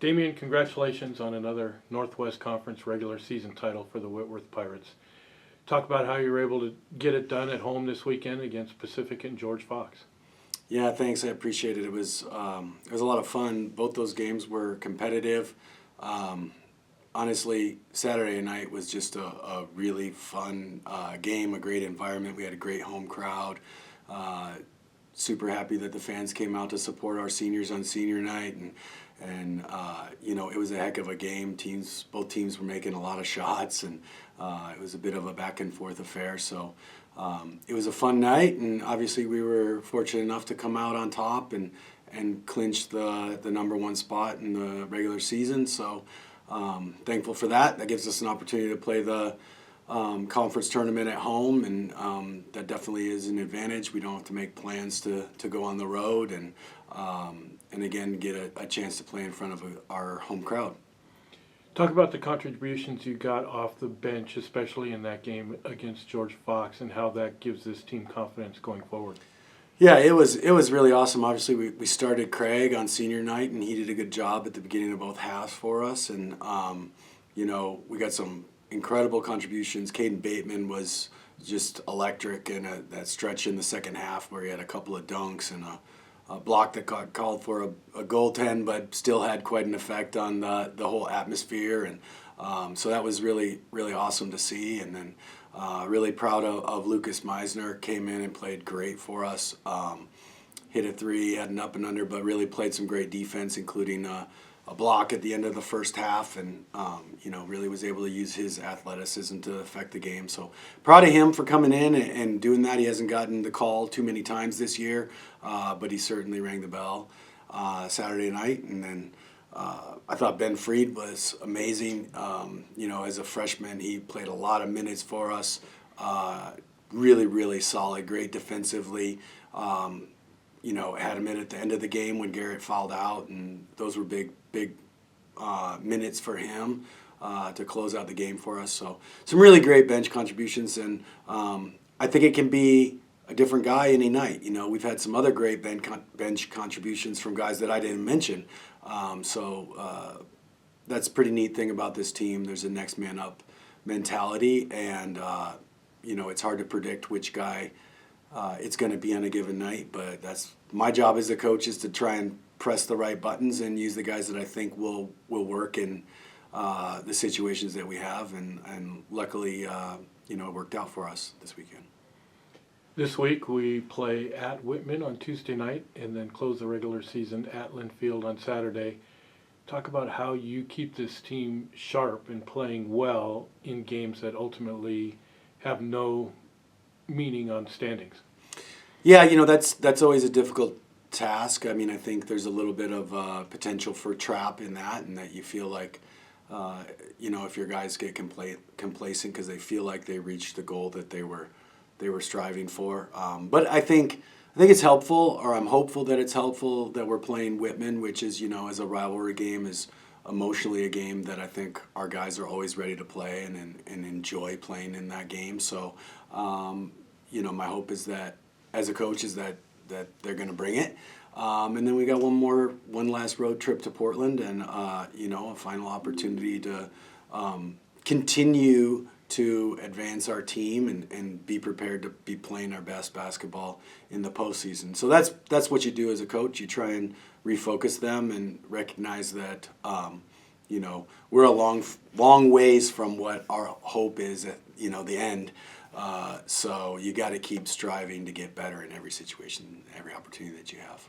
Damion, congratulations on another Northwest Conference regular season title for the Whitworth Pirates. Talk about how you were able to get it done at home this weekend against Pacific and George Fox. Yeah, thanks. I appreciate it. It was a lot of fun. Both those games were competitive. Honestly, Saturday night was just a really fun game, a great environment. We had a great home crowd. Super happy that the fans came out to support our seniors on senior night, and it was a heck of a game. Both teams were making a lot of shots, and it was a bit of a back and forth affair. So it was a fun night, and obviously we were fortunate enough to come out on top and clinch the number one spot in the regular season. So thankful for that. That gives us an opportunity to play the conference tournament at home, and that definitely is an advantage. We don't have to make plans to go on the road, and again get a chance to play in front of our home crowd. Talk about the contributions you got off the bench, especially in that game against George Fox, and how that gives this team confidence going forward. Yeah, it was really awesome. Obviously, we started Craig on senior night, and he did a good job at the beginning of both halves for us. And we got some incredible contributions. Caden Bateman was just electric in that stretch in the second half where he had a couple of dunks and a block that got called for a goaltend, but still had quite an effect on the whole atmosphere. And so that was really, really awesome to see. And then really proud of Lucas Meisner. Came in and played great for us. Hit a three, had an up and under, but really played some great defense, including a block at the end of the first half, and really was able to use his athleticism to affect the game. So proud of him for coming in and doing that. He hasn't gotten the call too many times this year, but he certainly rang the bell Saturday night. And then I thought Ben Freed was amazing. As a freshman, he played a lot of minutes for us. Really, really solid, great defensively. Had him in at the end of the game when Garrett fouled out, and those were big minutes for him to close out the game for us. So some really great bench contributions, and I think it can be a different guy any night. We've had some other great bench contributions from guys that I didn't mention. So that's a pretty neat thing about this team. There's a next man up mentality, and it's hard to predict which guy it's going to be on a given night, but that's my job as a coach, is to try and press the right buttons and use the guys that I think will work in the situations that we have, and luckily it worked out for us this weekend. This week we play at Whitman on Tuesday night and then close the regular season at Linfield on Saturday. Talk about how you keep this team sharp and playing well in games that ultimately have no meaning on standings. Yeah, that's always a difficult task. I mean, I think there's a little bit of potential for trap in that, and that you feel like, if your guys get complacent because they feel like they reached the goal that they were striving for. But I think it's helpful, or I'm hopeful that it's helpful that we're playing Whitman, which is, as a rivalry game, is emotionally a game that I think our guys are always ready to play and enjoy playing in that game. So, my hope is that, as a coach, is that they're going to bring it. And then we got one last road trip to Portland, and a final opportunity to continue to advance our team and be prepared to be playing our best basketball in the postseason. So that's what you do as a coach. You try and refocus them and recognize that we're a long ways from what our hope is at the end. So you got to keep striving to get better in every situation, every opportunity that you have.